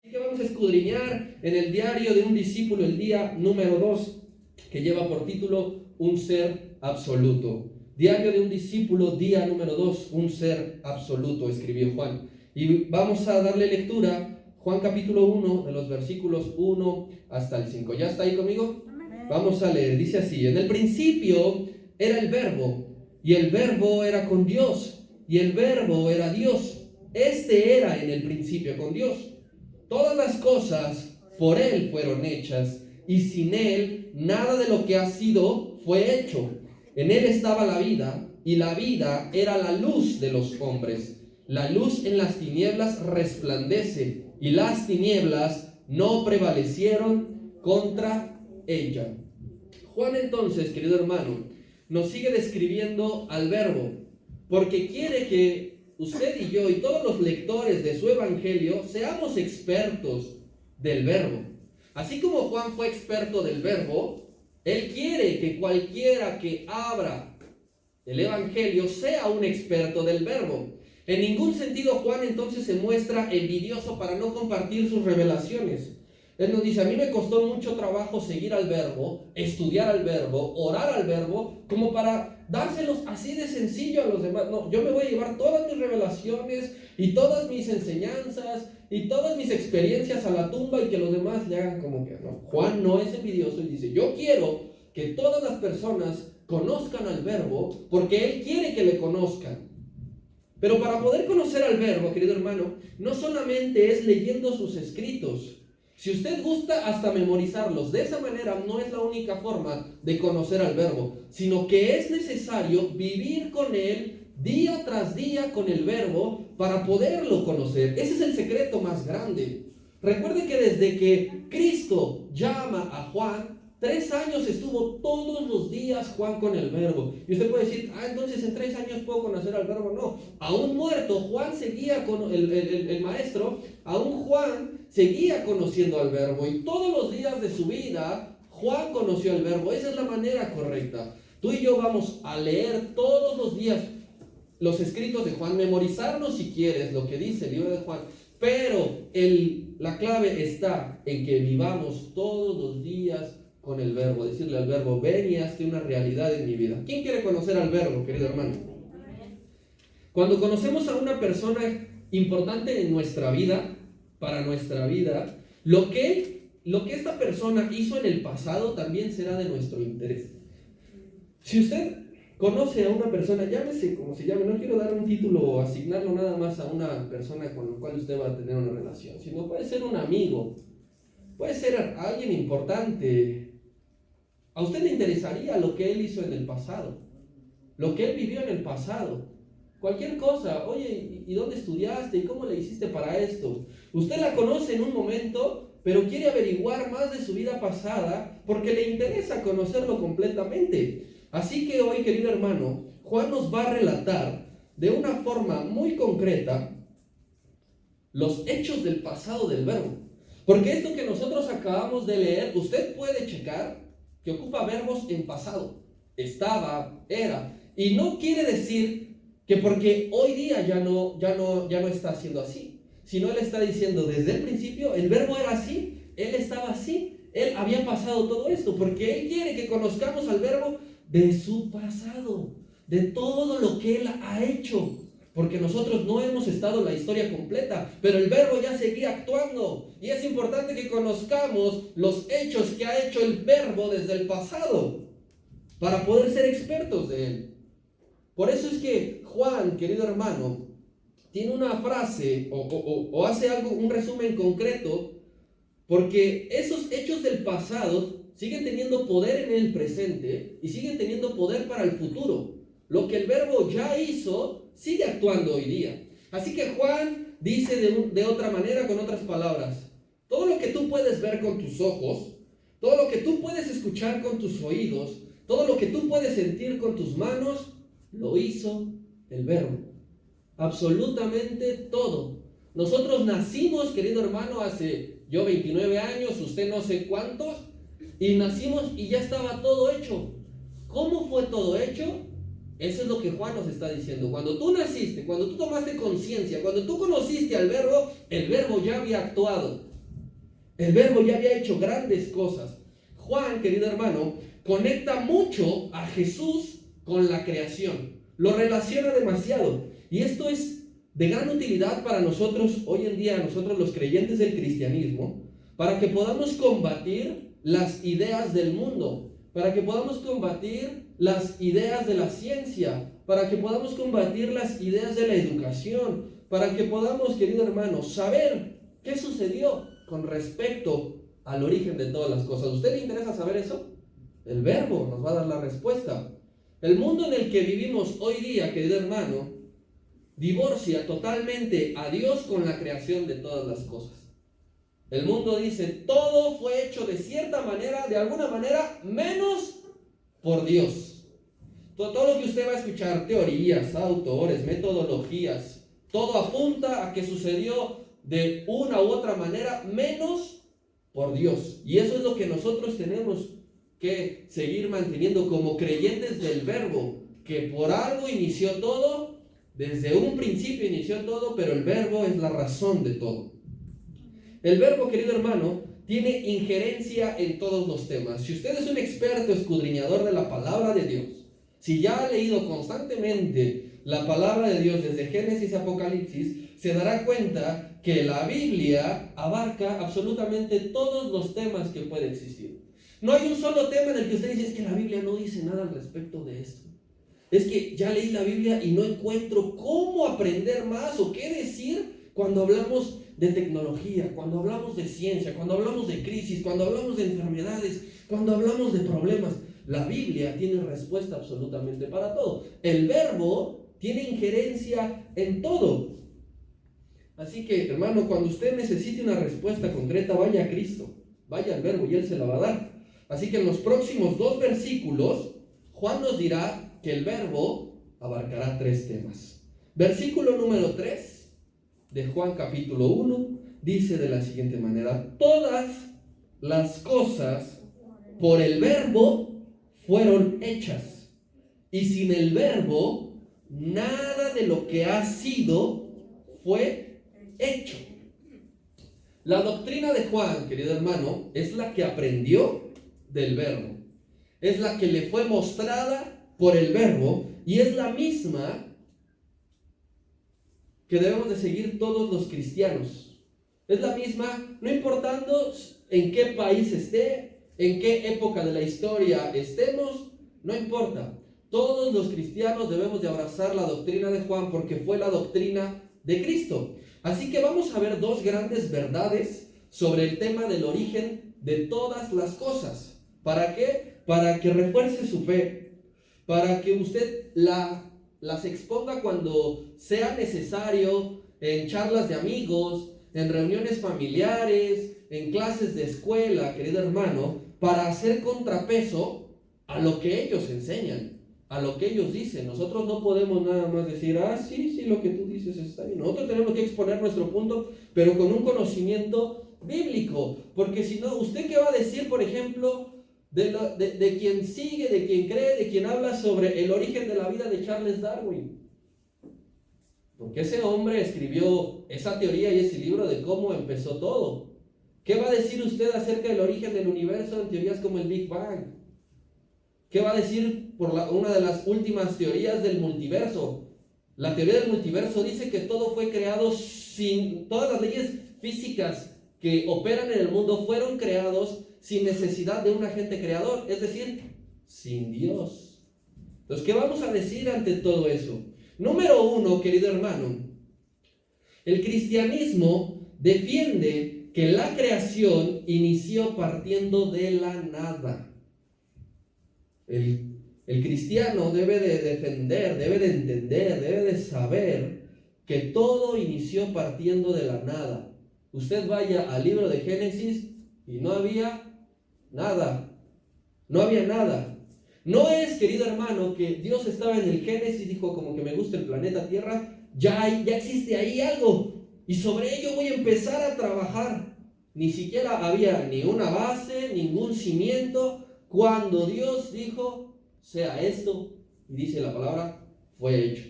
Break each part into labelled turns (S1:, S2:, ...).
S1: Que vamos a escudriñar en el diario de un discípulo, el día número 2, que lleva por título Un ser absoluto. Diario de un discípulo, día número 2, un ser absoluto, escribió Juan. Y vamos a darle lectura, Juan capítulo 1, de los versículos 1 hasta el 5. ¿Ya está ahí conmigo? Amén. Vamos a leer, dice así: en el principio era el verbo, y el verbo era con Dios, y el verbo era Dios. Este era en el principio con Dios. Todas las cosas por Él fueron hechas, y sin Él nada de lo que ha sido fue hecho. En Él estaba la vida, y la vida era la luz de los hombres. La luz en las tinieblas resplandece, y las tinieblas no prevalecieron contra ella. Juan entonces, querido hermano, nos sigue describiendo al verbo, porque quiere que usted y yo y todos los lectores de su evangelio seamos expertos del verbo. Así como Juan fue experto del verbo, él quiere que cualquiera que abra el evangelio sea un experto del verbo. En ningún sentido Juan entonces se muestra envidioso para no compartir sus revelaciones. Él nos dice: a mí me costó mucho trabajo seguir al verbo, estudiar al verbo, orar al verbo, como para dárselos así de sencillo a los demás. No, yo me voy a llevar todas mis revelaciones y todas mis enseñanzas y todas mis experiencias a la tumba y que los demás le hagan como que no. Juan no es envidioso y dice: yo quiero que todas las personas conozcan al verbo porque él quiere que le conozcan. Pero para poder conocer al verbo, querido hermano, no solamente es leyendo sus escritos. Si usted gusta hasta memorizarlos, de esa manera no es la única forma de conocer al verbo, sino que es necesario vivir con él día tras día con el verbo para poderlo conocer. Ese es el secreto más grande. Recuerde que desde que Cristo llama a Juan, 3 años estuvo todos los días Juan con el verbo. Y usted puede decir: entonces en 3 años puedo conocer al verbo. No, aún muerto Juan seguía con el maestro, aún Juan seguía conociendo al verbo, y todos los días de su vida Juan conoció al verbo. Esa es la manera correcta. Tú y yo vamos a leer todos los días los escritos de Juan, memorizarnos si quieres lo que dice el libro de Juan, pero la clave está en que vivamos todos los días con el verbo, decirle al verbo: ven y hazte una realidad en mi vida. ¿Quién quiere conocer al verbo, querido hermano? Cuando conocemos a una persona importante en nuestra vida, para nuestra vida, lo que esta persona hizo en el pasado también será de nuestro interés. Si usted conoce a una persona, llámese como se llame, no quiero dar un título o asignarlo nada más a una persona con la cual usted va a tener una relación, sino puede ser un amigo, puede ser alguien importante. A usted le interesaría lo que él hizo en el pasado, lo que él vivió en el pasado. Cualquier cosa: oye, ¿y dónde estudiaste? ¿Y cómo le hiciste para esto? Usted la conoce en un momento, pero quiere averiguar más de su vida pasada porque le interesa conocerlo completamente. Así que hoy, querido hermano, Juan nos va a relatar de una forma muy concreta los hechos del pasado del verbo. Porque esto que nosotros acabamos de leer, usted puede checar que ocupa verbos en pasado: estaba, era. Y no quiere decir que porque hoy día ya no está haciendo así, sino él está diciendo desde el principio el verbo era así, él estaba así, él había pasado todo esto, porque él quiere que conozcamos al verbo de su pasado, de todo lo que él ha hecho. Porque nosotros no hemos estado en la historia completa, pero el verbo ya seguía actuando. Y es importante que conozcamos los hechos que ha hecho el verbo desde el pasado, para poder ser expertos de él. Por eso es que Juan, querido hermano, tiene una frase o hace algo, un resumen concreto, porque esos hechos del pasado siguen teniendo poder en el presente y siguen teniendo poder para el futuro. Lo que el verbo ya hizo sigue actuando hoy día. Así que Juan dice de otra manera, con otras palabras: todo lo que tú puedes ver con tus ojos, todo lo que tú puedes escuchar con tus oídos, todo lo que tú puedes sentir con tus manos, lo hizo el verbo. Absolutamente todo. Nosotros nacimos, querido hermano, hace 29 años, usted no sé cuántos, y nacimos y ya estaba todo hecho. ¿Cómo fue todo hecho? Eso es lo que Juan nos está diciendo. Cuando tú naciste, cuando tú tomaste conciencia, cuando tú conociste al verbo, el verbo ya había actuado. El Verbo ya había hecho grandes cosas. Juan, querido hermano, conecta mucho a Jesús con la creación. Lo relaciona demasiado. Y esto es de gran utilidad para nosotros hoy en día, nosotros los creyentes del cristianismo, para que podamos combatir las ideas del mundo, para que podamos combatir las ideas de la ciencia, para que podamos combatir las ideas de la educación, para que podamos, querido hermano, saber qué sucedió con respecto al origen de todas las cosas. ¿A usted le interesa saber eso? El Verbo nos va a dar la respuesta. El mundo en el que vivimos hoy día, querido hermano, divorcia totalmente a Dios con la creación de todas las cosas. El mundo dice, todo fue hecho de cierta manera, de alguna manera, menos por Dios. Todo lo que usted va a escuchar, teorías, autores, metodologías, todo apunta a que sucedió de una u otra manera, menos por Dios. Y eso es lo que nosotros tenemos que seguir manteniendo como creyentes del Verbo, que por algo inició todo, desde un principio inició todo, pero el Verbo es la razón de todo. El Verbo, querido hermano, tiene injerencia en todos los temas. Si usted es un experto escudriñador de la palabra de Dios, si ya ha leído constantemente la palabra de Dios desde Génesis a Apocalipsis, se dará cuenta que la Biblia abarca absolutamente todos los temas que puede existir. No hay un solo tema en el que usted dice, es que la Biblia no dice nada al respecto de esto. Es que ya leí la Biblia y no encuentro cómo aprender más o qué decir cuando hablamos de tecnología, cuando hablamos de ciencia, cuando hablamos de crisis, cuando hablamos de enfermedades, cuando hablamos de problemas. La Biblia tiene respuesta absolutamente para todo. El Verbo tiene injerencia en todo. Así que, hermano, cuando usted necesite una respuesta concreta, vaya a Cristo, vaya al Verbo y Él se la va a dar. Así que en los próximos 2 versículos, Juan nos dirá que el Verbo abarcará 3 temas. Versículo número 3 de Juan capítulo 1 dice de la siguiente manera: todas las cosas por el Verbo fueron hechas, y sin el Verbo nada de lo que ha sido fue hecho. La doctrina de Juan, querido hermano, es la que aprendió del Verbo, es la que le fue mostrada por el Verbo, y es la misma que debemos de seguir todos los cristianos. Es la misma, no importando en qué país esté, en qué época de la historia estemos, no importa. Todos los cristianos debemos de abrazar la doctrina de Juan porque fue la doctrina de Cristo. Así que vamos a ver 2 grandes verdades sobre el tema del origen de todas las cosas. ¿Para qué? Para que refuerce su fe, para que usted las exponga cuando sea necesario, en charlas de amigos, en reuniones familiares, en clases de escuela, querido hermano, para hacer contrapeso a lo que ellos enseñan, a lo que ellos dicen. Nosotros no podemos nada más decir, sí, lo que tú dices está bien. Nosotros tenemos que exponer nuestro punto, pero con un conocimiento bíblico, porque si no, ¿usted qué va a decir, por ejemplo, de quien sigue, de quien cree, de quien habla sobre el origen de la vida de Charles Darwin? Porque ese hombre escribió esa teoría y ese libro de cómo empezó todo. ¿Qué va a decir usted acerca del origen del universo en teorías como el Big Bang? ¿Qué va a decir por una de las últimas teorías del multiverso? La teoría del multiverso dice que todo fue creado sin... Todas las leyes físicas que operan en el mundo fueron creados sin necesidad de un agente creador, es decir, sin Dios. Entonces, ¿qué vamos a decir ante todo eso? Número 1, querido hermano, el cristianismo defiende que la creación inició partiendo de la nada. El cristiano debe de defender, debe de entender, debe de saber que todo inició partiendo de la nada. Usted vaya al libro de Génesis y no había nada. No había nada. No es, querido hermano, que Dios estaba en el Génesis y dijo, como que me gusta el planeta Tierra, ya existe ahí algo y sobre ello voy a empezar a trabajar. Ni siquiera había ni una base, ningún cimiento. Cuando Dios dijo, sea esto, y dice la palabra, fue hecho.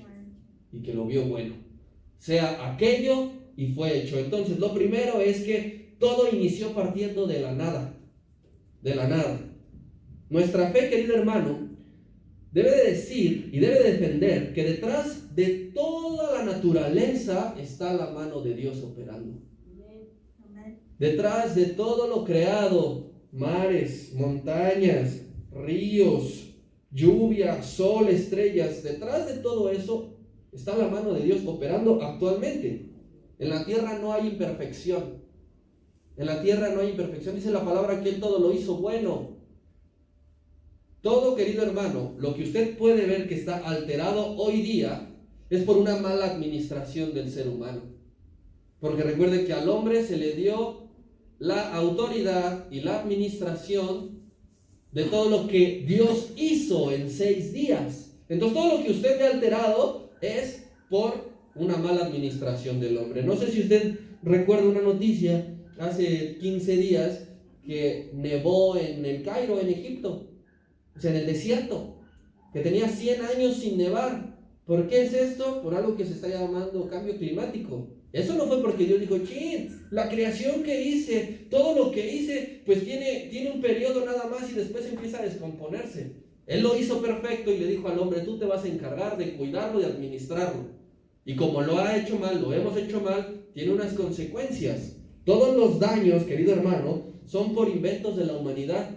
S1: Y que lo vio bueno. Sea aquello y fue hecho. Entonces, lo primero es que todo inició partiendo de la nada. De la nada. Nuestra fe, querido hermano, debe de decir y debe defender que detrás de toda la naturaleza está la mano de Dios operando. Detrás de todo lo creado, mares, montañas, ríos, lluvia, sol, estrellas, detrás de todo eso está la mano de Dios operando actualmente. En la tierra no hay imperfección. En la tierra no hay imperfección. Dice la palabra que Él todo lo hizo bueno. Todo, querido hermano, lo que usted puede ver que está alterado hoy día es por una mala administración del ser humano. Porque recuerde que al hombre se le dio la autoridad y la administración de todo lo que Dios hizo en 6 días. Entonces todo lo que usted ve alterado es por una mala administración del hombre. No sé si usted recuerda una noticia hace 15 días que nevó en el Cairo, en Egipto, o sea, en el desierto, que tenía 100 años sin nevar. ¿Por qué es esto? Por algo que se está llamando cambio climático. Eso no fue porque Dios dijo, chin, la creación que hice, todo lo que hice, pues tiene un periodo nada más y después empieza a descomponerse. Él lo hizo perfecto y le dijo al hombre, tú te vas a encargar de cuidarlo y administrarlo. Y como lo ha hecho mal, lo hemos hecho mal, tiene unas consecuencias. Todos los daños, querido hermano, son por inventos de la humanidad.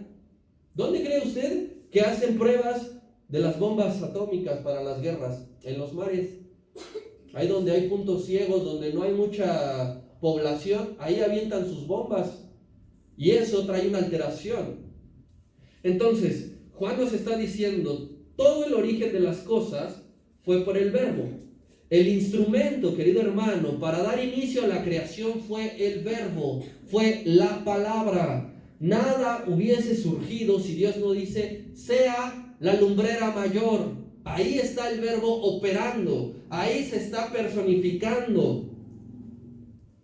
S1: ¿Dónde cree usted que hacen pruebas de las bombas atómicas para las guerras? En los mares. Ahí donde hay puntos ciegos, donde no hay mucha población, ahí avientan sus bombas. Y eso trae una alteración. Entonces, Juan nos está diciendo, todo el origen de las cosas fue por el verbo. El instrumento, querido hermano, para dar inicio a la creación fue el verbo, fue la palabra. Nada hubiese surgido si Dios no dice, sea la lumbrera mayor. Ahí está el verbo operando, ahí se está personificando.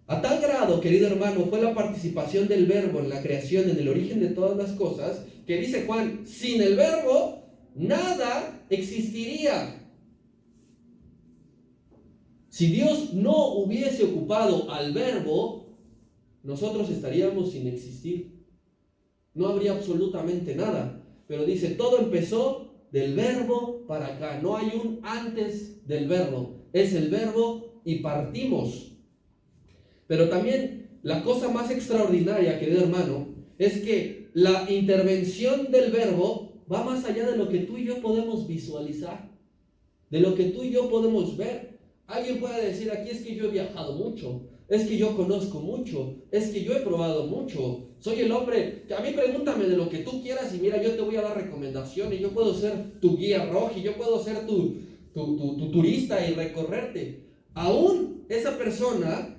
S1: A tal grado, querido hermano, fue la participación del verbo en la creación, en el origen de todas las cosas, que dice Juan, sin el verbo, nada existiría. Si Dios no hubiese ocupado al verbo, nosotros estaríamos sin existir. No habría absolutamente nada. Pero dice, todo empezó del verbo para acá. No hay un antes del verbo. Es el verbo y partimos. Pero también la cosa más extraordinaria, querido hermano, es que la intervención del verbo va más allá de lo que tú y yo podemos visualizar, de lo que tú y yo podemos ver. Alguien puede decir, aquí es que yo he viajado mucho, es que yo conozco mucho, es que yo he probado mucho, soy el hombre, que a mí pregúntame de lo que tú quieras y mira, yo te voy a dar recomendaciones, yo puedo ser tu guía rojo, yo puedo ser tu turista y recorrerte. Aún esa persona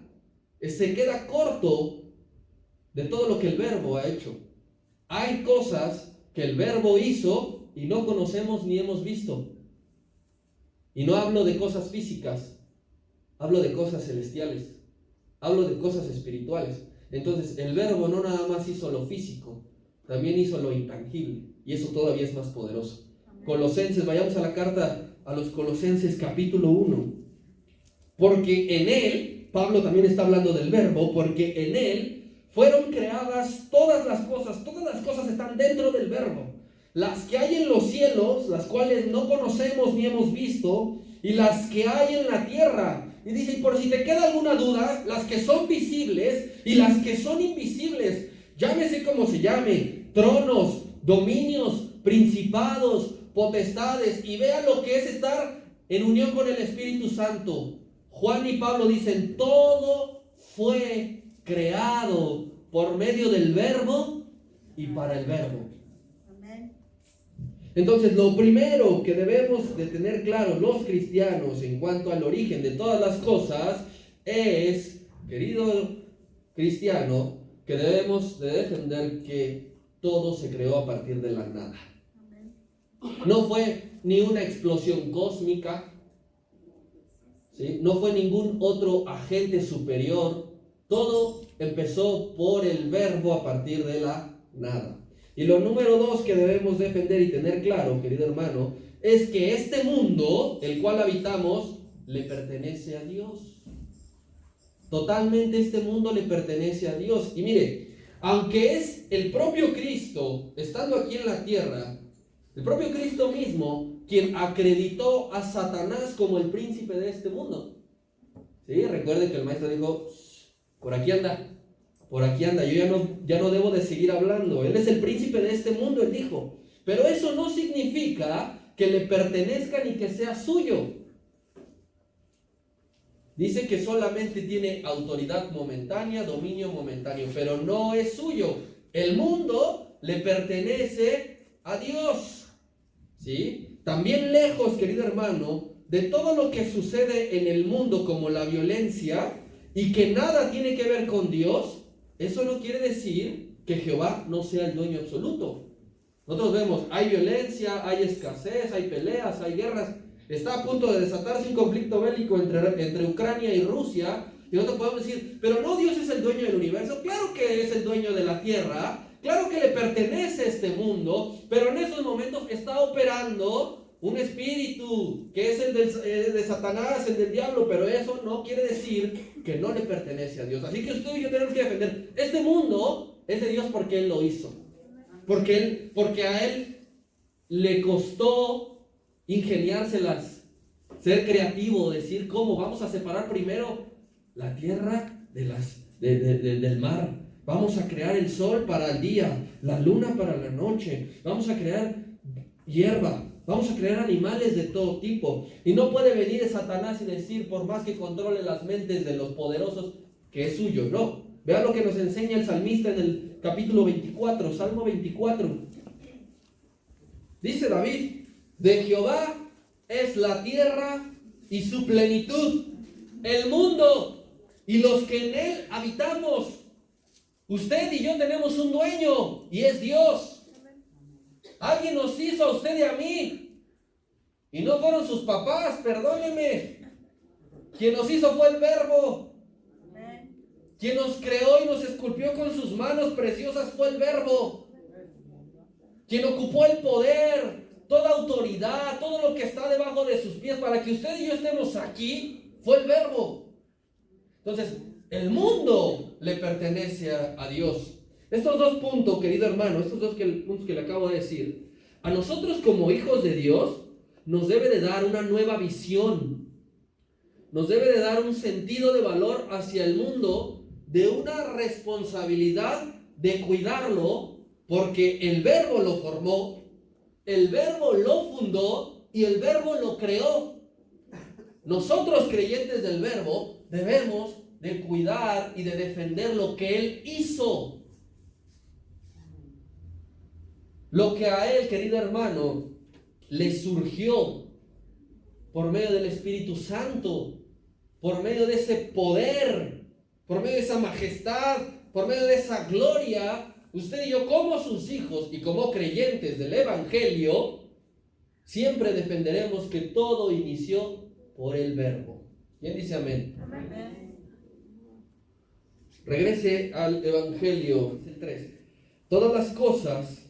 S1: se queda corto de todo lo que el verbo ha hecho. Hay cosas que el verbo hizo y no conocemos ni hemos visto. Y no hablo de cosas físicas, hablo de cosas celestiales, hablo de cosas espirituales. Entonces, el verbo no nada más hizo lo físico, también hizo lo intangible. Y eso todavía es más poderoso. Amén. Colosenses, vayamos a la carta a los Colosenses capítulo 1. Porque en él, Pablo también está hablando del verbo, porque en él fueron creadas todas las cosas están dentro del verbo. Las que hay en los cielos, las cuales no conocemos ni hemos visto, y las que hay en la tierra. Y dice, y por si te queda alguna duda, las que son visibles y las que son invisibles, llámese como se llame, tronos, dominios, principados, potestades, y vea lo que es estar en unión con el Espíritu Santo. Juan y Pablo dicen, todo fue creado por medio del verbo y para el verbo. Entonces, lo primero que debemos de tener claro los cristianos en cuanto al origen de todas las cosas es, querido cristiano, que debemos de defender que todo se creó a partir de la nada. No fue ni una explosión cósmica, ¿sí? No fue ningún otro agente superior. Todo empezó por el verbo a partir de la nada. Y lo número 2 que debemos defender y tener claro, querido hermano, es que este mundo, el cual habitamos, le pertenece a Dios. Totalmente este mundo le pertenece a Dios. Y mire, aunque es el propio Cristo, estando aquí en la tierra, el propio Cristo mismo, quien acreditó a Satanás como el príncipe de este mundo. ¿Sí? Recuerden que el maestro dijo, por aquí anda, yo ya no debo de seguir hablando. Él es el príncipe de este mundo, él dijo. Pero eso no significa que le pertenezca ni que sea suyo. Dice que solamente tiene autoridad momentánea, dominio momentáneo, pero no es suyo. El mundo le pertenece a Dios. ¿Sí? También lejos, querido hermano, de todo lo que sucede en el mundo como la violencia y que nada tiene que ver con Dios, eso no quiere decir que Jehová no sea el dueño absoluto. Nosotros vemos, hay violencia, hay escasez, hay peleas, hay guerras. Está a punto de desatarse un conflicto bélico entre Ucrania y Rusia. Y nosotros podemos decir, pero no, Dios es el dueño del universo. Claro que es el dueño de la tierra. Claro que le pertenece este mundo. Pero en esos momentos está operando un espíritu que es el de Satanás, el del diablo. Pero eso no quiere decir que no le pertenece a Dios. Así que usted y yo tenemos que defender. Este mundo es de Dios porque Él lo hizo. Porque a Él le costó ingeniárselas, ser creativo, decir cómo vamos a separar primero la tierra del mar. Vamos a crear el sol para el día, la luna para la noche. Vamos a crear hierba. Vamos a crear animales de todo tipo. Y no puede venir Satanás y decir, por más que controle las mentes de los poderosos, que es suyo. No. Vean lo que nos enseña el salmista en el capítulo 24, Salmo 24. Dice David, de Jehová es la tierra y su plenitud, el mundo y los que en él habitamos. Usted y yo tenemos un dueño y es Dios. Alguien nos hizo a usted y a mí. Y no fueron sus papás, perdóneme. Quien nos hizo fue el Verbo. Quien nos creó y nos esculpió con sus manos preciosas fue el Verbo. Quien ocupó el poder, toda autoridad, todo lo que está debajo de sus pies para que usted y yo estemos aquí, fue el Verbo. Entonces, el mundo le pertenece a Dios. Estos dos puntos, querido hermano, estos dos puntos que le acabo de decir, a nosotros como hijos de Dios, nos debe de dar una nueva visión. Nos debe de dar un sentido de valor hacia el mundo, de una responsabilidad de cuidarlo, porque el Verbo lo formó, el Verbo lo fundó y el Verbo lo creó. Nosotros, creyentes del Verbo, debemos de cuidar y de defender lo que Él hizo. Lo que a Él, querido hermano, le surgió por medio del Espíritu Santo, por medio de ese poder, por medio de esa majestad, por medio de esa gloria. Usted y yo, como sus hijos y como creyentes del Evangelio, siempre defenderemos que todo inició por el Verbo. ¿Quién dice amén? Amén. Regrese al Evangelio 3. Todas las cosas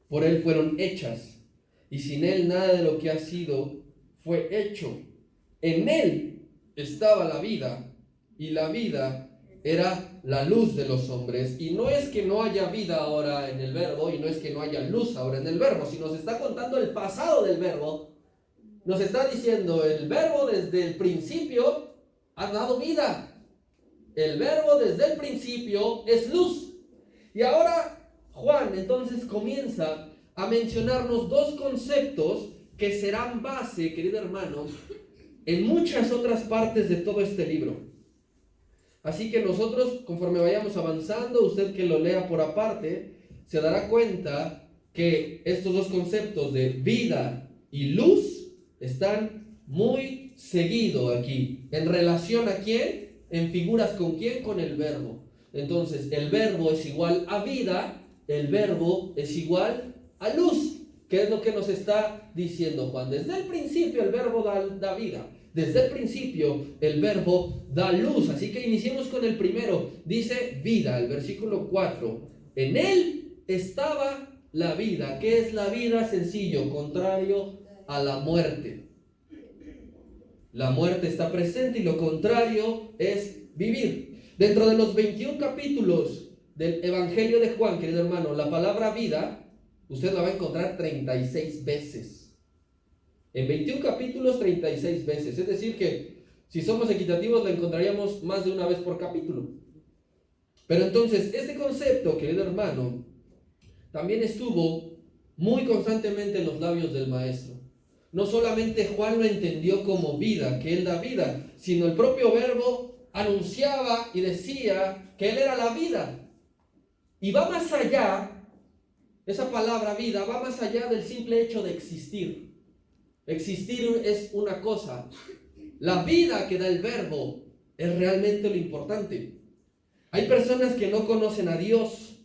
S1: por Él fueron hechas, y sin Él nada de lo que ha sido fue hecho. En Él estaba la vida, y la vida era la luz de los hombres. Y no es que no haya vida ahora en el Verbo, y no es que no haya luz ahora en el Verbo. Si nos está contando el pasado del Verbo, nos está diciendo, el Verbo desde el principio ha dado vida. El Verbo desde el principio es luz. Y ahora Juan entonces comienza a mencionarnos dos conceptos que serán base, querido hermano, en muchas otras partes de todo este libro. Así que nosotros, conforme vayamos avanzando, usted que lo lea por aparte, se dará cuenta que estos dos conceptos de vida y luz están muy seguidos aquí. ¿En relación a quién? En figuras con quién, con el Verbo. Entonces, el Verbo es igual a vida, el Verbo es igual a luz. ¿Qué es lo que nos está diciendo Juan? Desde el principio el Verbo da vida. Desde el principio el Verbo da luz. Así que iniciemos con el primero. Dice vida, el versículo 4. En Él estaba la vida. ¿Qué es la vida? Sencillo, contrario a la muerte. La muerte está presente y lo contrario es vivir. Dentro de los 21 capítulos del Evangelio de Juan, querido hermano, la palabra vida, usted la va a encontrar 36 veces. En 21 capítulos, 36 veces. Es decir que si somos equitativos la encontraríamos más de una vez por capítulo. Pero entonces, este concepto, querido hermano, también estuvo muy constantemente en los labios del maestro. No solamente Juan lo entendió como vida, que él da vida, sino el propio Verbo anunciaba y decía que él era la vida. Y va más allá, esa palabra vida va más allá del simple hecho de existir. Existir es una cosa. La vida que da el Verbo es realmente lo importante. Hay personas que no conocen a Dios,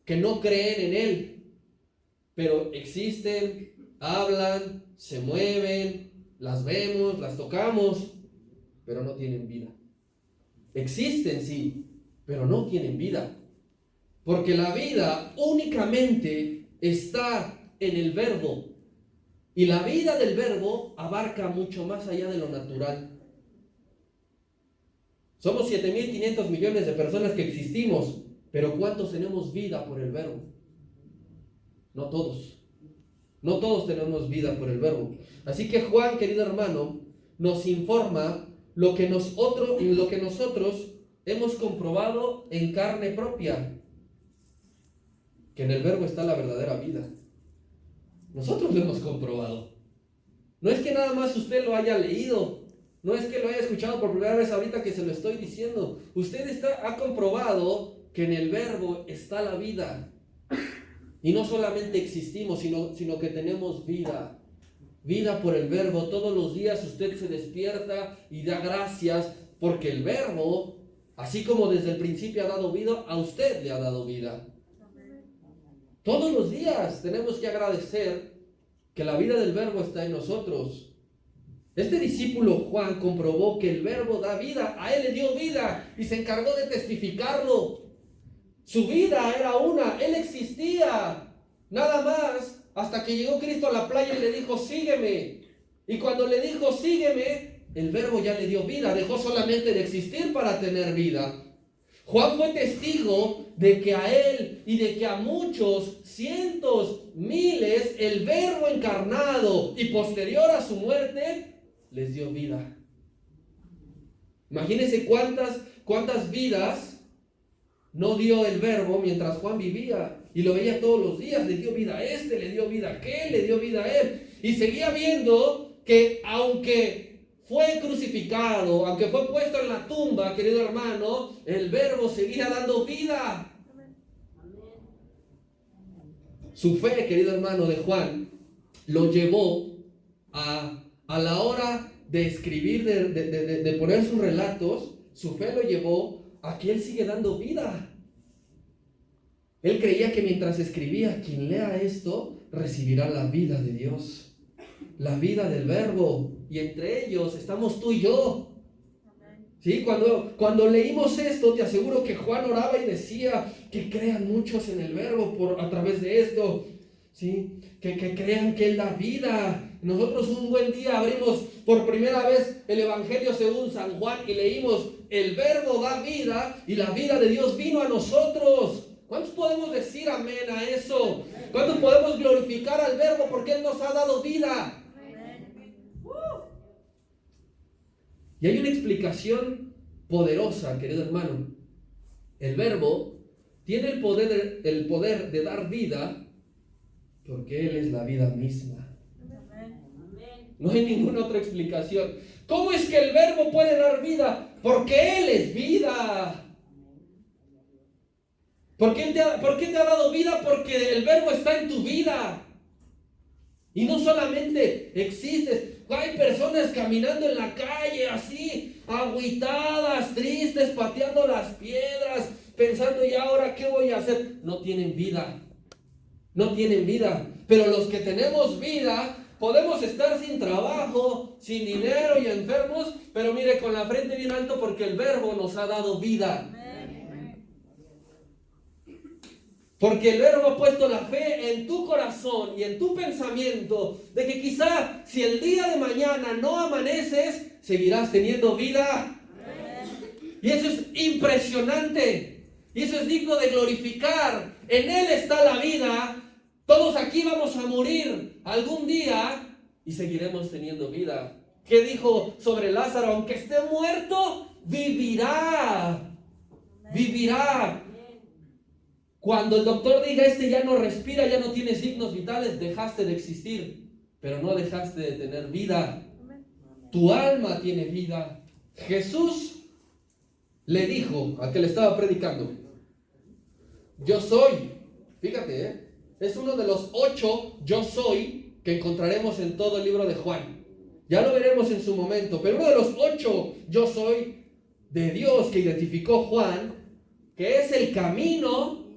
S1: que no creen en Él, pero existen, hablan, se mueven, las vemos, las tocamos, pero no tienen vida. Existen, sí, pero no tienen vida. Porque la vida únicamente está en el Verbo. Y la vida del Verbo abarca mucho más allá de lo natural. Somos 7.500 millones de personas que existimos, pero ¿cuántos tenemos vida por el Verbo? No todos. No todos tenemos vida por el Verbo. Así que Juan, querido hermano, nos informa lo que nosotros hemos comprobado en carne propia, que en el Verbo está la verdadera vida. Nosotros lo hemos comprobado. No es que nada más usted lo haya leído, no es que lo haya escuchado por primera vez ahorita que se lo estoy diciendo. Usted ha comprobado que en el Verbo está la vida. Y no solamente existimos, sino que tenemos vida. Vida por el Verbo. Todos los días usted se despierta y da gracias porque el Verbo, así como desde el principio ha dado vida, a usted le ha dado vida. Todos los días tenemos que agradecer que la vida del Verbo está en nosotros. Este discípulo Juan comprobó que el Verbo da vida, a él le dio vida y se encargó de testificarlo. Su vida era una, él existía, nada más, hasta que llegó Cristo a la playa y le dijo, sígueme. Y cuando le dijo, sígueme, el Verbo ya le dio vida, dejó solamente de existir para tener vida. Juan fue testigo de que a él y de que a muchos, cientos, miles, el Verbo encarnado y posterior a su muerte, les dio vida. Imagínense cuántas vidas no dio el Verbo mientras Juan vivía y lo veía todos los días. Le dio vida a este, le dio vida a aquel, le dio vida a él. Y seguía viendo que aunque fue crucificado, aunque fue puesto en la tumba, querido hermano, el Verbo seguía dando vida. Su fe, querido hermano, de Juan, lo llevó a la hora de escribir, de poner sus relatos. Su fe lo llevó a que él sigue dando vida. Él creía que mientras escribía, quien lea esto recibirá la vida de Dios, la vida del Verbo, y entre ellos estamos tú y yo. ¿Sí? Cuando leímos esto, te aseguro que Juan oraba y decía que crean muchos en el Verbo a través de esto, ¿sí? Que crean que Él da vida. Nosotros un buen día abrimos por primera vez el Evangelio según San Juan y leímos, el Verbo da vida y la vida de Dios vino a nosotros. ¿Cuántos podemos decir amén a eso? ¿Cuántos podemos glorificar al Verbo porque Él nos ha dado vida? Y hay una explicación poderosa, querido hermano. El Verbo tiene el poder de dar vida porque Él es la vida misma. No hay ninguna otra explicación. ¿Cómo es que el Verbo puede dar vida? Porque Él es vida. ¿Por qué te ha dado vida? Porque el Verbo está en tu vida. Y no solamente existes. Hay personas caminando en la calle así, agüitadas, tristes, pateando las piedras, pensando, ¿y ahora qué voy a hacer? No tienen vida. No tienen vida. Pero los que tenemos vida, podemos estar sin trabajo, sin dinero y enfermos, pero mire, con la frente bien alto porque el Verbo nos ha dado vida. Porque el verbo ha puesto la fe en tu corazón y en tu pensamiento de que quizá si el día de mañana no amaneces, seguirás teniendo vida. Y eso es impresionante. Y eso es digno de glorificar. En Él está la vida. Todos aquí vamos a morir algún día y seguiremos teniendo vida. ¿Qué dijo sobre Lázaro? Aunque esté muerto, vivirá. Vivirá. Cuando el doctor diga, este ya no respira, ya no tiene signos vitales, dejaste de existir, pero no dejaste de tener vida. Tu alma tiene vida. Jesús le dijo al que le estaba predicando, yo soy. Fíjate, es uno de los 8 yo soy que encontraremos en todo el libro de Juan. Ya lo veremos en su momento, pero uno de los 8 yo soy de Dios que identificó Juan, que es el camino,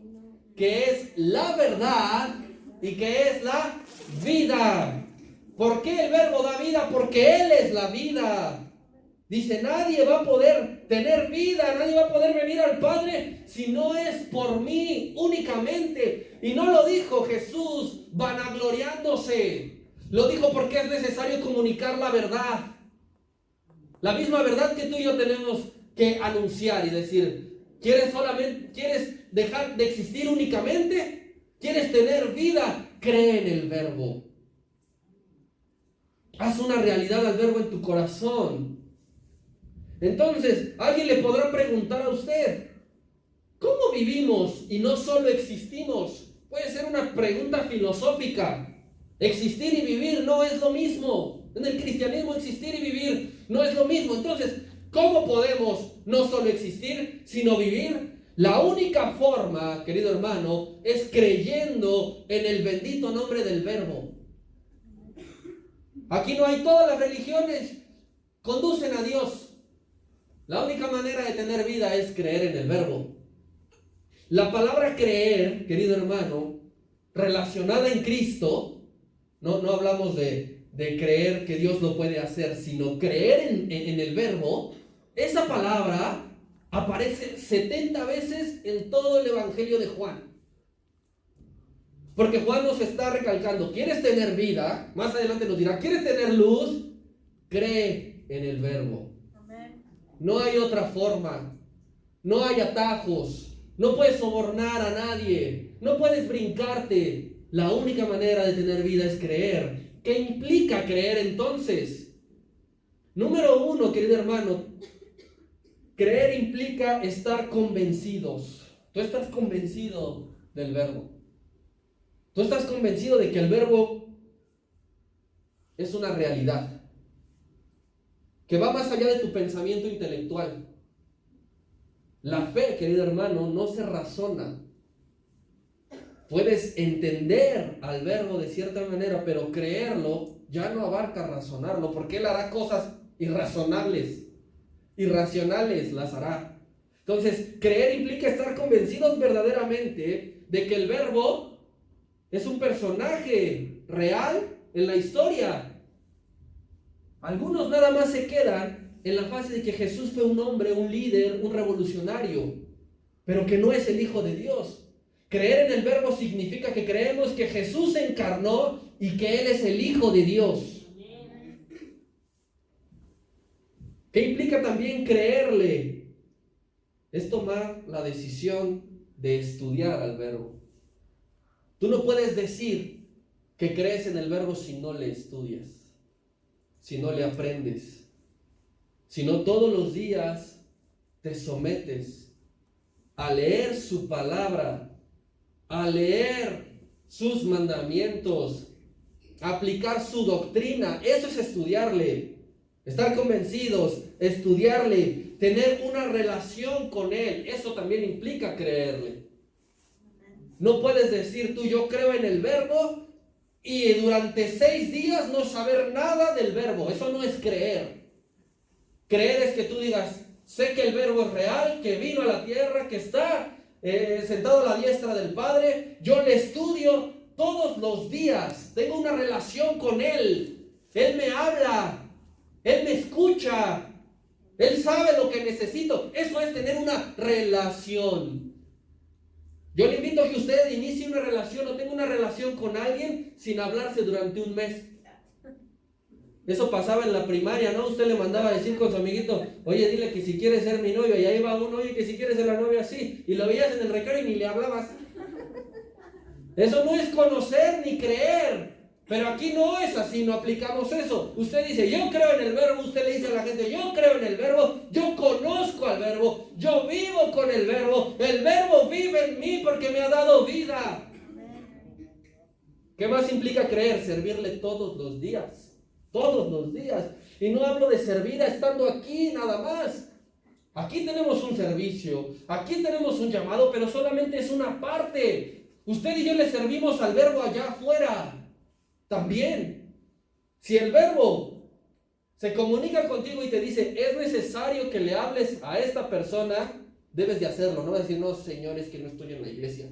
S1: que es la verdad y que es la vida. ¿Por qué el verbo da vida? Porque Él es la vida. Dice, nadie va a poder tener vida, nadie va a poder venir al Padre si no es por mí únicamente. Y no lo dijo Jesús vanagloriándose. Lo dijo porque es necesario comunicar la verdad. La misma verdad que tú y yo tenemos que anunciar y decir, ¿quieres dejar de existir únicamente? ¿Quieres tener vida? Cree en el verbo. Haz una realidad al verbo en tu corazón. Entonces, alguien le podrá preguntar a usted, ¿cómo vivimos y no solo existimos? Puede ser una pregunta filosófica. Existir y vivir no es lo mismo. En el cristianismo existir y vivir no es lo mismo. Entonces, ¿cómo podemos no solo existir, sino vivir? La única forma, querido hermano, es creyendo en el bendito nombre del verbo. Aquí no hay, todas las religiones conducen a Dios. La única manera de tener vida es creer en el verbo. La palabra creer, querido hermano, relacionada en Cristo, no hablamos de creer que Dios lo puede hacer, sino creer en el verbo. Esa palabra aparece 70 veces en todo el Evangelio de Juan. Porque Juan nos está recalcando, ¿quieres tener vida? Más adelante nos dirá, ¿quieres tener luz? Cree en el verbo. No hay otra forma. No hay atajos. No puedes sobornar a nadie. No puedes brincarte. La única manera de tener vida es creer. ¿Qué implica creer entonces? Número 1, querido hermano, creer implica estar convencidos. Tú estás convencido del verbo. Tú estás convencido de que el verbo es una realidad que va más allá de tu pensamiento intelectual. La fe, querido hermano, no se razona. Puedes entender al verbo de cierta manera, pero creerlo ya no abarca razonarlo, porque Él hará cosas irrazonables, irracionales las hará. Entonces, creer implica estar convencidos verdaderamente de que el verbo es un personaje real en la historia. Algunos nada más se quedan en la fase de que Jesús fue un hombre, un líder, un revolucionario, pero que no es el Hijo de Dios. Creer en el verbo significa que creemos que Jesús se encarnó y que Él es el Hijo de Dios. ¿Qué implica también creerle? Es tomar la decisión de estudiar al verbo. Tú no puedes decir que crees en el verbo si no le estudias, si no le aprendes, si no todos los días te sometes a leer su palabra, a leer sus mandamientos, a aplicar su doctrina. Eso es estudiarle, estar convencidos, estudiarle, tener una relación con Él. Eso también implica creerle. No puedes decir tú, yo creo en el verbo, y durante 6 días no saber nada del verbo. Eso no es creer. Creer es que tú digas, sé que el verbo es real, que vino a la tierra, que está sentado a la diestra del Padre. Yo le estudio todos los días. Tengo una relación con Él. Él me habla. Él me escucha. Él sabe lo que necesito. Eso es tener una relación. Yo le invito a que usted inicie una relación o tenga una relación con alguien sin hablarse durante un mes. Eso pasaba en la primaria, ¿no? Usted le mandaba a decir con su amiguito, oye, dile que si quiere ser mi novio, y ahí va uno, oye, que si quiere ser la novia, sí, y lo veías en el recreo y ni le hablabas. Eso no es conocer ni creer, pero aquí no es así, no aplicamos eso. Usted dice, yo creo en el verbo, usted le dice a la gente, yo creo en el verbo, yo conozco al verbo, yo vivo con el verbo vive en mí porque me ha dado vida. ¿Qué más implica creer? Servirle todos los días. Todos los días. Y no hablo de servir estando aquí nada más. Aquí tenemos un servicio, aquí tenemos un llamado, pero solamente es una parte. Usted y yo le servimos al verbo allá afuera. También. Si el verbo se comunica contigo y te dice, es necesario que le hables a esta persona, debes de hacerlo. No vas a decir, no, señor, es que no estoy en la iglesia.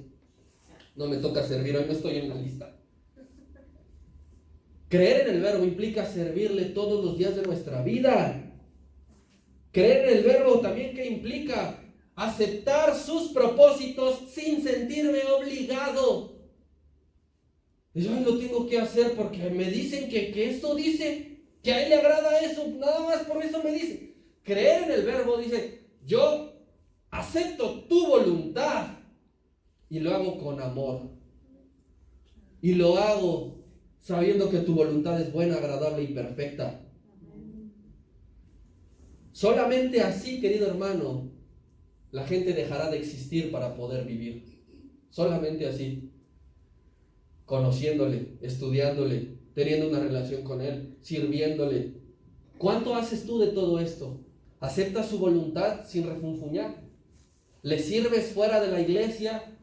S1: No me toca servir, hoy no estoy en la lista. Creer en el verbo implica servirle todos los días de nuestra vida. Creer en el verbo también que implica aceptar sus propósitos sin sentirme obligado. Yo lo tengo que hacer porque me dicen que esto dice, que a él le agrada eso, nada más por eso me dice. Creer en el verbo dice, yo acepto tu voluntad y lo hago con amor. Y lo hago sabiendo que tu voluntad es buena, agradable y perfecta. Solamente así, querido hermano, la gente dejará de existir para poder vivir. Solamente así. Conociéndole, estudiándole, teniendo una relación con Él, sirviéndole. ¿Cuánto haces tú de todo esto? ¿Aceptas su voluntad sin refunfuñar? ¿Le sirves fuera de la iglesia?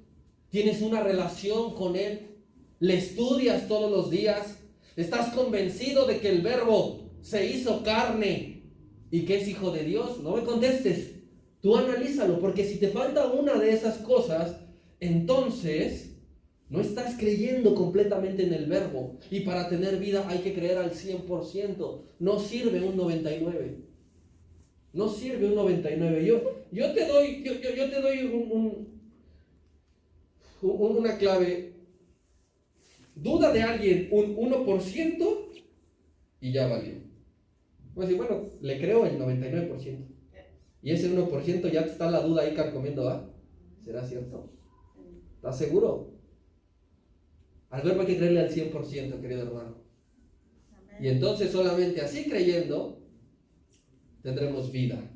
S1: ¿Tienes una relación con Él? ¿Le estudias todos los días? ¿Estás convencido de que el verbo se hizo carne y que es hijo de Dios? No me contestes. Tú analízalo, porque si te falta una de esas cosas, entonces no estás creyendo completamente en el verbo. Y para tener vida hay que creer al 100%. No sirve un 99%. No sirve un 99%. Yo te doy una clave. Duda de alguien un 1% y ya valió. Voy a decir, bueno, le creo el 99%. Y ese 1% ya está la duda ahí carcomiendo, ¿ah? ¿Será cierto? ¿Estás seguro? Al verbo hay que creerle al 100%, querido hermano. Y entonces solamente así creyendo tendremos vida.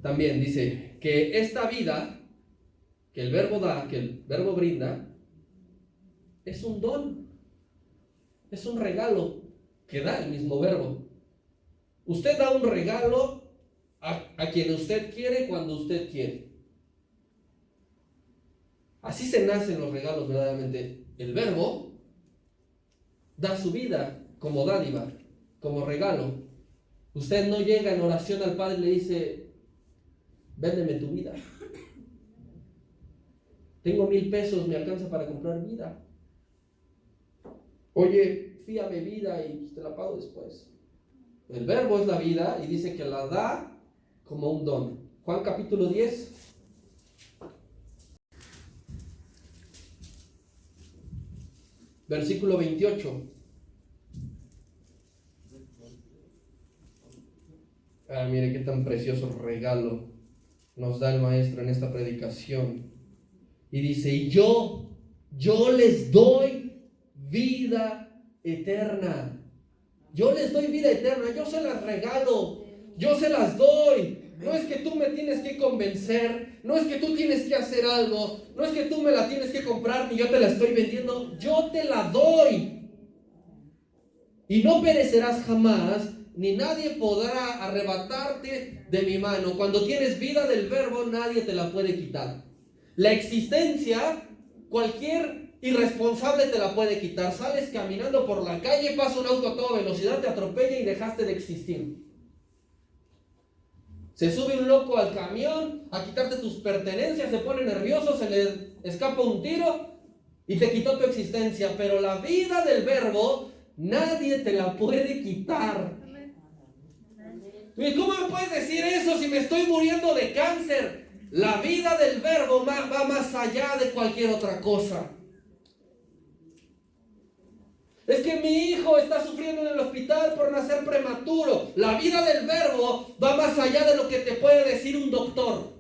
S1: También dice que esta vida que el verbo da, que el verbo brinda, es un don, es un regalo que da el mismo verbo. Usted da un regalo a quien usted quiere cuando usted quiere. Así se nacen los regalos verdaderamente. El verbo da su vida como dádiva, como regalo. Usted no llega en oración al Padre y le dice, véndeme tu vida. Tengo 1,000 pesos, me alcanza para comprar vida. Oye, fíame vida y te la pago después. El verbo es la vida y dice que la da como un don. Juan capítulo 10. Versículo 28. Mire qué tan precioso regalo nos da el maestro en esta predicación. Y dice, y yo les doy vida eterna. Yo les doy vida eterna, yo se las regalo, yo se las doy. No es que tú me tienes que convencer, no es que tú tienes que hacer algo, no es que tú me la tienes que comprar ni yo te la estoy vendiendo, yo te la doy. Y no perecerás jamás, ni nadie podrá arrebatarte de mi mano. Cuando tienes vida del verbo, nadie te la puede quitar. La existencia, cualquier irresponsable te la puede quitar. Sales caminando por la calle, pasa un auto a toda velocidad, te atropella y dejaste de existir. Se sube un loco al camión a quitarte tus pertenencias, se pone nervioso, se le escapa un tiro y te quitó tu existencia. Pero la vida del verbo, nadie te la puede quitar. ¿Y cómo me puedes decir eso si me estoy muriendo de cáncer? La vida del Verbo va más allá de cualquier otra cosa. Es que mi hijo está sufriendo en el hospital por nacer prematuro. La vida del Verbo va más allá de lo que te puede decir un doctor.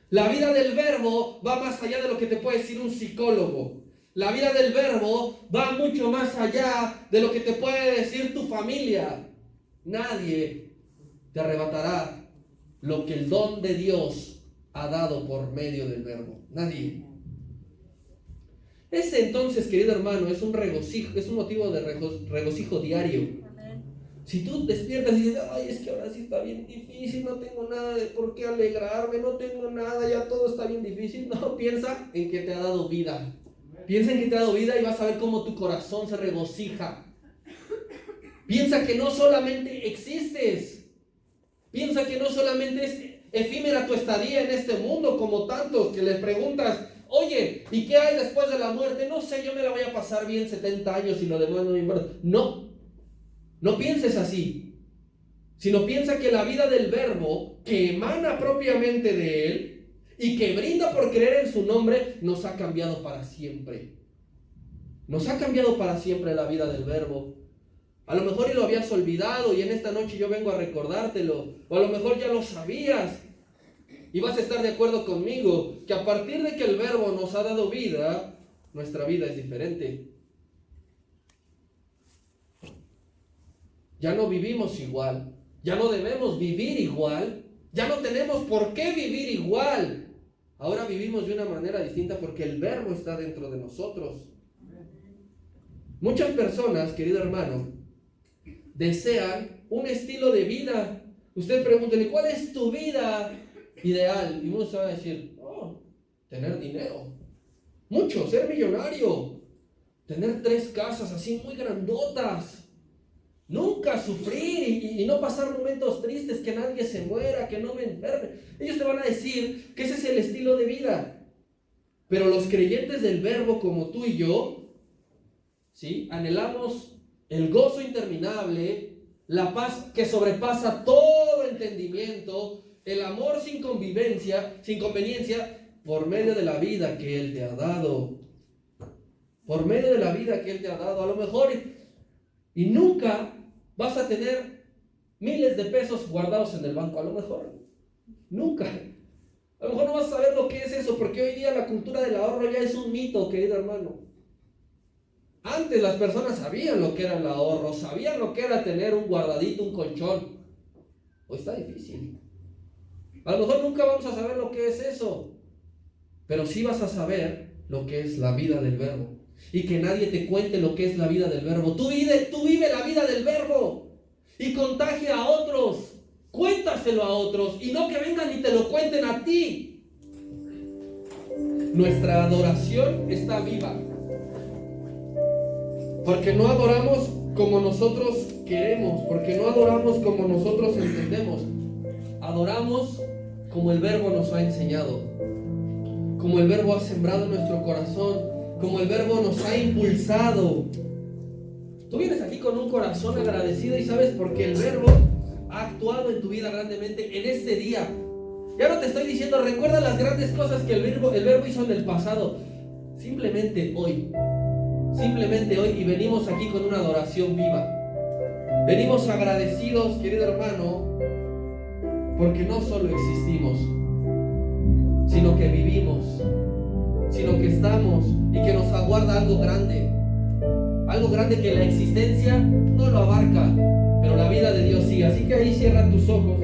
S1: La vida del Verbo va más allá de lo que te puede decir un psicólogo. La vida del Verbo va mucho más allá de lo que te puede decir tu familia. Nadie te arrebatará lo que el don de Dios ha dado por medio del Verbo. Nadie. Ese entonces, querido hermano, es un regocijo, es un motivo de regocijo diario. Si tú despiertas y dices, ay, es que ahora sí está bien difícil, no tengo nada de por qué alegrarme, no tengo nada, ya todo está bien difícil. No, piensa en que te ha dado vida. Piensa en que te ha dado vida y vas a ver cómo tu corazón se regocija. Piensa que no solamente existes. Piensa que no solamente es efímera tu estadía en este mundo, como tantos que les preguntas, oye, ¿y qué hay después de la muerte? No sé, yo me la voy a pasar bien 70 años y lo demás no me importa. No pienses así, sino piensa que la vida del Verbo, que emana propiamente de Él y que brinda por creer en su nombre, nos ha cambiado para siempre. Nos ha cambiado para siempre la vida del Verbo. A lo mejor y lo habías olvidado y en esta noche yo vengo a recordártelo. O a lo mejor ya lo sabías y vas a estar de acuerdo conmigo que a partir de que el Verbo nos ha dado vida, nuestra vida es diferente. Ya no vivimos igual, ya no debemos vivir igual, ya no tenemos por qué vivir igual. Ahora vivimos de una manera distinta porque el Verbo está dentro de nosotros. Muchas personas, querido hermano, desean un estilo de vida. Usted pregúntele, ¿cuál es tu vida ideal? Y uno se va a decir, tener dinero, mucho, ser millonario, tener 3 casas así muy grandotas, nunca sufrir y no pasar momentos tristes, que nadie se muera, que no me enferme. Ellos te van a decir que ese es el estilo de vida. Pero los creyentes del Verbo como tú y yo, ¿sí?, anhelamos el gozo interminable, la paz que sobrepasa todo entendimiento, el amor sin conveniencia, por medio de la vida que Él te ha dado. Por medio de la vida que Él te ha dado. A lo mejor y nunca vas a tener miles de pesos guardados en el banco. A lo mejor nunca. A lo mejor no vas a saber lo que es eso, porque hoy día la cultura del ahorro ya es un mito, querido hermano. Antes las personas sabían lo que era el ahorro, sabían lo que era tener un guardadito, un colchón. Hoy está difícil. A lo mejor nunca vamos a saber lo que es eso, pero sí vas a saber lo que es la vida del Verbo. Y que nadie te cuente lo que es la vida del Verbo. Tú vive la vida del Verbo y contagia a otros. Cuéntaselo a otros y no que vengan y te lo cuenten a ti. Nuestra adoración está viva. Porque no adoramos como nosotros queremos, porque no adoramos como nosotros entendemos. Adoramos como el Verbo nos ha enseñado, como el Verbo ha sembrado en nuestro corazón, como el Verbo nos ha impulsado. Tú vienes aquí con un corazón agradecido y sabes porque el Verbo ha actuado en tu vida grandemente en este día. Ya no te estoy diciendo, recuerda las grandes cosas que el Verbo hizo en el pasado. Simplemente hoy, y venimos aquí con una adoración viva. Venimos agradecidos, querido hermano, porque no solo existimos, sino que vivimos, sino que estamos y que nos aguarda algo grande que la existencia no lo abarca, pero la vida de Dios sí. Así que ahí cierra tus ojos.